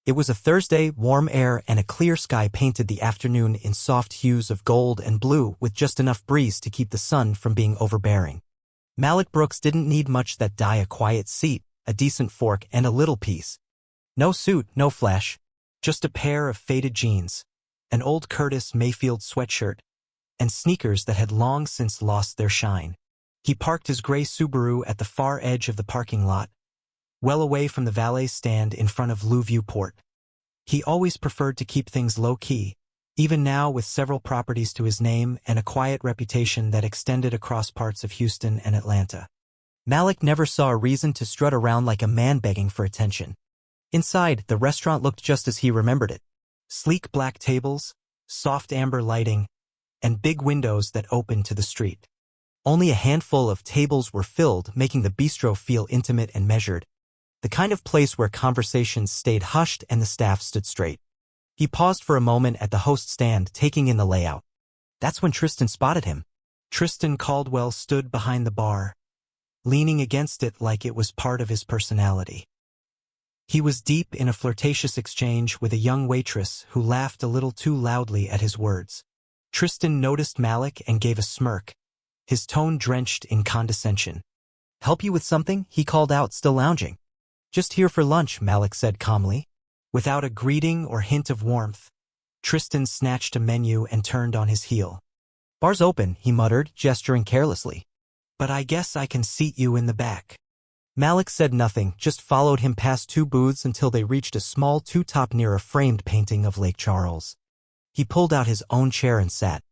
It was a Thursday, warm air and a clear sky painted the afternoon in soft hues of gold and blue with just enough breeze to keep the sun from being overbearing. Malik Brooks didn't need much that day: a quiet seat, a decent fork, and a little peace. No suit, no flash, just a pair of faded jeans, an old Curtis Mayfield sweatshirt, and sneakers that had long since lost their shine. He parked his gray Subaru at the far edge of the parking lot, well away from the valet stand in front of Lou Viewport. He always preferred to keep things low-key, even now with several properties to his name and a quiet reputation that extended across parts of Houston and Atlanta. Malik never saw a reason to strut around like a man begging for attention. Inside, the restaurant looked just as he remembered it. Sleek black tables, soft amber lighting, and big windows that opened to the street. Only a handful of tables were filled, making the bistro feel intimate and measured. The kind of place where conversations stayed hushed and the staff stood straight. He paused for a moment at the host stand, taking in the layout. That's when Tristan spotted him. Tristan Caldwell stood behind the bar, leaning against it like it was part of his personality. He was deep in a flirtatious exchange with a young waitress who laughed a little too loudly at his words. Tristan noticed Malik and gave a smirk, his tone drenched in condescension. "Help you with something?" he called out, still lounging. "Just here for lunch," Malik said calmly. Without a greeting or hint of warmth, Tristan snatched a menu and turned on his heel. "Bar's open," he muttered, gesturing carelessly. "But I guess I can seat you in the back." Malik said nothing, just followed him past two booths until they reached a small two-top near a framed painting of Lake Charles. He pulled out his own chair and sat.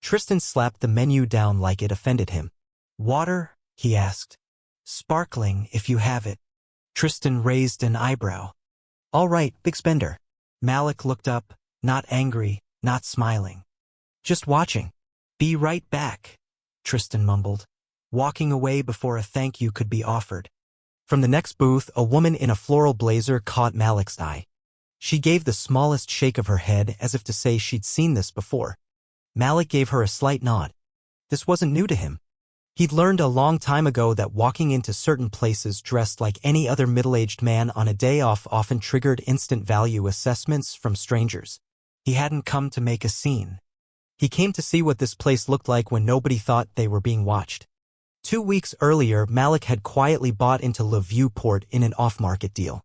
Tristan slapped the menu down like it offended him. "Water?" he asked. "Sparkling, if you have it." Tristan raised an eyebrow. "All right, big spender." Malik looked up, not angry, not smiling. "Just watching." "Be right back," Tristan mumbled, walking away before a thank you could be offered. From the next booth, a woman in a floral blazer caught Malik's eye. She gave the smallest shake of her head as if to say she'd seen this before. Malik gave her a slight nod. This wasn't new to him. He'd learned a long time ago that walking into certain places dressed like any other middle-aged man on a day off often triggered instant value assessments from strangers. He hadn't come to make a scene. He came to see what this place looked like when nobody thought they were being watched. 2 weeks earlier, Malik had quietly bought into Le Viewport in an off-market deal.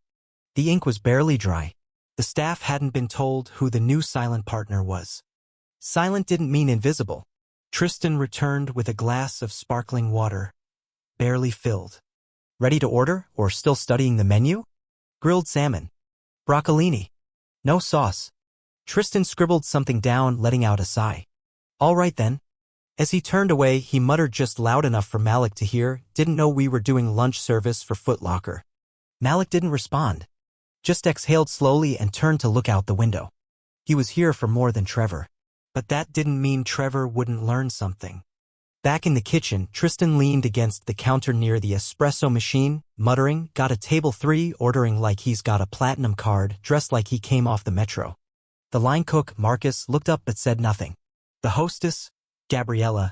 The ink was barely dry. The staff hadn't been told who the new silent partner was. Silent didn't mean invisible. Tristan returned with a glass of sparkling water, barely filled. "Ready to order, or still studying the menu?" "Grilled salmon. Broccolini. No sauce." Tristan scribbled something down, letting out a sigh. "All right then." As he turned away, he muttered just loud enough for Malik to hear, "Didn't know we were doing lunch service for Foot Locker." Malik didn't respond, just exhaled slowly and turned to look out the window. He was here for more than Trevor. But that didn't mean Trevor wouldn't learn something. Back in the kitchen, Tristan leaned against the counter near the espresso machine, muttering, "Got a table 3, ordering like he's got a platinum card, dressed like he came off the metro." The line cook, Marcus, looked up but said nothing. The hostess, Gabriella,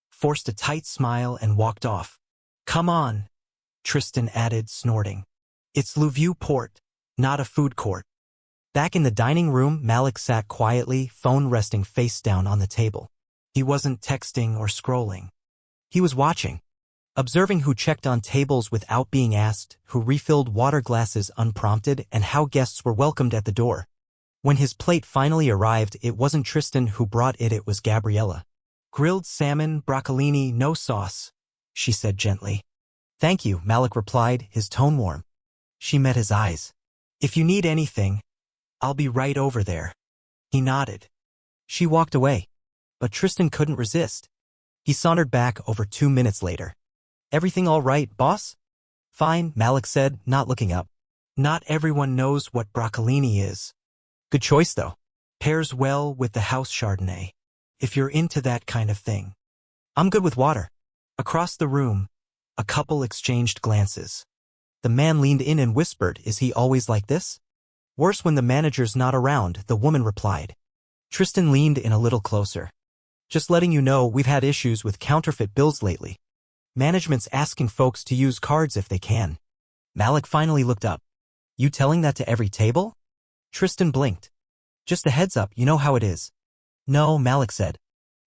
forced a tight smile and walked off. "Come on," Tristan added, snorting. "It's Le Viewport, not a food court." Back in the dining room, Malik sat quietly, phone resting face down on the table. He wasn't texting or scrolling. He was watching, observing who checked on tables without being asked, who refilled water glasses unprompted, and how guests were welcomed at the door. When his plate finally arrived, it wasn't Tristan who brought it, it was Gabriella. "Grilled salmon, broccolini, no sauce," she said gently. "Thank you," Malik replied, his tone warm. She met his eyes. "If you need anything, I'll be right over there." He nodded. She walked away, but Tristan couldn't resist. He sauntered back over 2 minutes later. "Everything all right, boss?" "Fine," Malik said, not looking up. "Not everyone knows what broccolini is." "Good choice, though. Pairs well with the house Chardonnay, if you're into that kind of thing." "I'm good with water." Across the room, a couple exchanged glances. The man leaned in and whispered, "Is he always like this?" "Worse when the manager's not around," the woman replied. Tristan leaned in a little closer. "Just letting you know, we've had issues with counterfeit bills lately. Management's asking folks to use cards if they can." Malik finally looked up. "You telling that to every table?" Tristan blinked. Just a heads up, you know how it is. No, Malik said.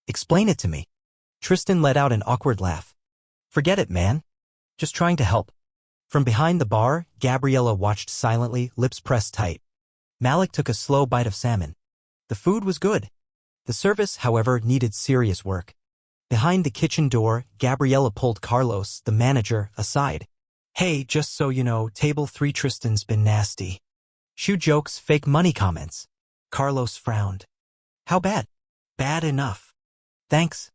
Explain it to me. Tristan let out an awkward laugh. Forget it, man. Just trying to help. From behind the bar, Gabriella watched silently, lips pressed tight. Malik took a slow bite of salmon. The food was good. The service, however, needed serious work. Behind the kitchen door, Gabriella pulled Carlos, the manager, aside. Hey, just so you know, table 3 Tristan's been nasty. Shoe jokes, fake money comments. Carlos frowned. How bad? Bad enough. Thanks.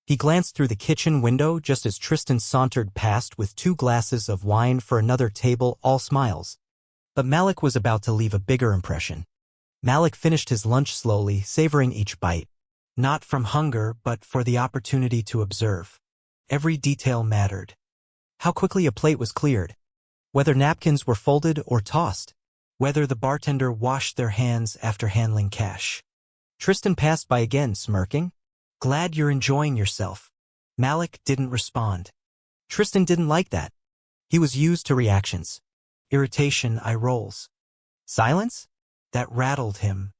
He glanced through the kitchen window just as Tristan sauntered past with 2 glasses of wine for another table, all smiles. But Malik was about to leave a bigger impression. Malik finished his lunch slowly, savoring each bite. Not from hunger, but for the opportunity to observe. Every detail mattered. How quickly a plate was cleared. Whether napkins were folded or tossed. Whether the bartender washed their hands after handling cash. Tristan passed by again, smirking. Glad you're enjoying yourself. Malik didn't respond. Tristan didn't like that. He was used to reactions. Irritation, eye rolls. Silence? That rattled him.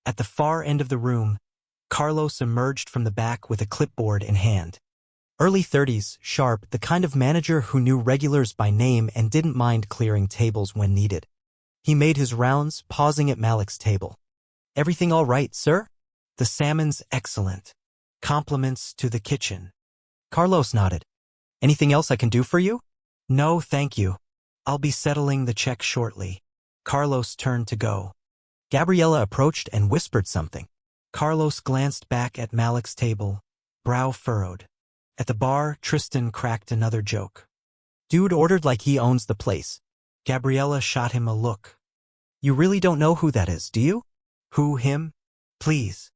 At the far end of the room, Carlos emerged from the back with a clipboard in hand. Early 30s, sharp, the kind of manager who knew regulars by name and didn't mind clearing tables when needed. He made his rounds, pausing at Malik's table. Everything all right, sir? The salmon's excellent. Compliments to the kitchen. Carlos nodded. Anything else I can do for you? No, thank you. I'll be settling the check shortly. Carlos turned to go. Gabriella approached and whispered something. Carlos glanced back at Malik's table, brow furrowed. At the bar, Tristan cracked another joke. Dude ordered like he owns the place. Gabriella shot him a look. You really don't know who that is, do you? Who, him? Please.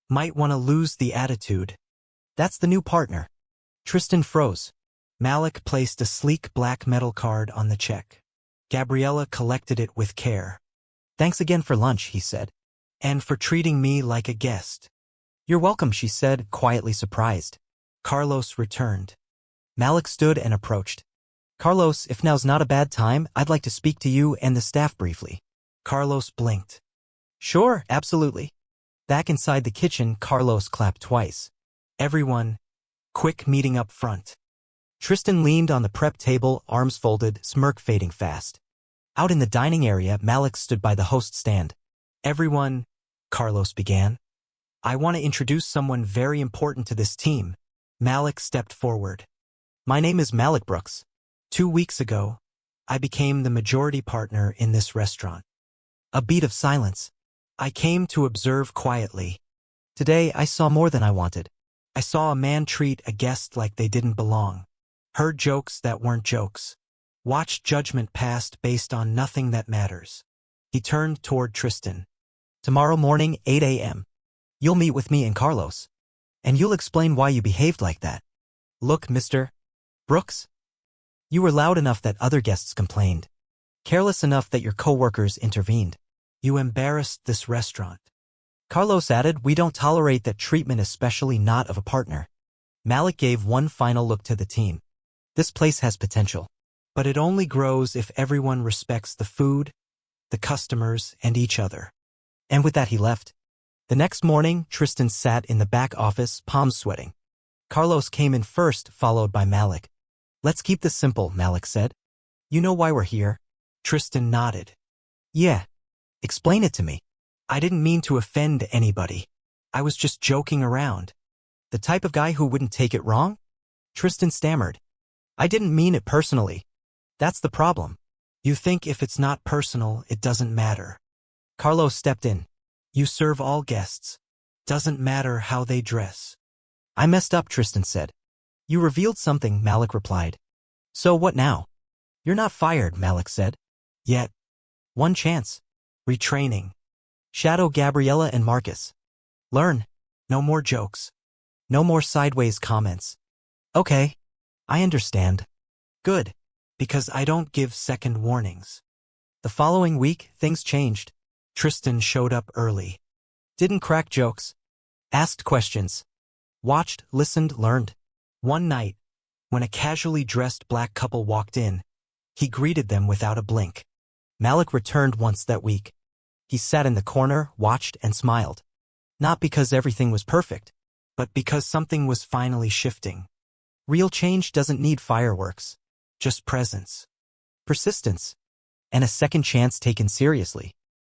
Might want to lose the attitude. That's the new partner. Tristan froze. Malik placed a sleek black metal card on the check. Gabriella collected it with care. Thanks again for lunch, he said. And for treating me like a guest. You're welcome, she said, quietly surprised. Carlos returned. Malik stood and approached. Carlos, if now's not a bad time, I'd like to speak to you and the staff briefly. Carlos blinked. Sure, absolutely. Back inside the kitchen, Carlos clapped twice. Everyone, quick meeting up front. Tristan leaned on the prep table, arms folded, smirk fading fast. Out in the dining area, Malik stood by the host stand. Everyone, Carlos began. I want to introduce someone very important to this team. Malik stepped forward. My name is Malik Brooks. 2 weeks ago, I became the majority partner in this restaurant. A beat of silence. I came to observe quietly. Today, I saw more than I wanted. I saw a man treat a guest like they didn't belong. Heard jokes that weren't jokes. Watched judgment passed based on nothing that matters. He turned toward Tristan. Tomorrow morning, 8 a.m. You'll meet with me and Carlos. And you'll explain why you behaved like that. Look, Mr. Brooks. You were loud enough that other guests complained. Careless enough that your coworkers intervened. You embarrassed this restaurant. Carlos added, we don't tolerate that treatment, especially not of a partner. Malik gave one final look to the team. This place has potential. But it only grows if everyone respects the food, the customers, and each other. And with that he left. The next morning, Tristan sat in the back office, palms sweating. Carlos came in first, followed by Malik. Let's keep this simple, Malik said. You know why we're here? Tristan nodded. Yeah. Explain it to me. I didn't mean to offend anybody. I was just joking around. The type of guy who wouldn't take it wrong? Tristan stammered. I didn't mean it personally. That's the problem. You think if it's not personal, it doesn't matter. Carlos stepped in. You serve all guests. Doesn't matter how they dress. I messed up, Tristan said. You revealed something, Malik replied. So what now? You're not fired, Malik said. Yet. One chance. Retraining. Shadow Gabriella and Marcus. Learn. No more jokes. No more sideways comments. Okay. I understand. Good. Because I don't give second warnings. The following week, things changed. Tristan showed up early. Didn't crack jokes. Asked questions. Watched, listened, learned. One night, when a casually dressed black couple walked in, he greeted them without a blink. Malik returned once that week. He sat in the corner, watched, and smiled. Not because everything was perfect, but because something was finally shifting. Real change doesn't need fireworks, just presence, persistence, and a second chance taken seriously.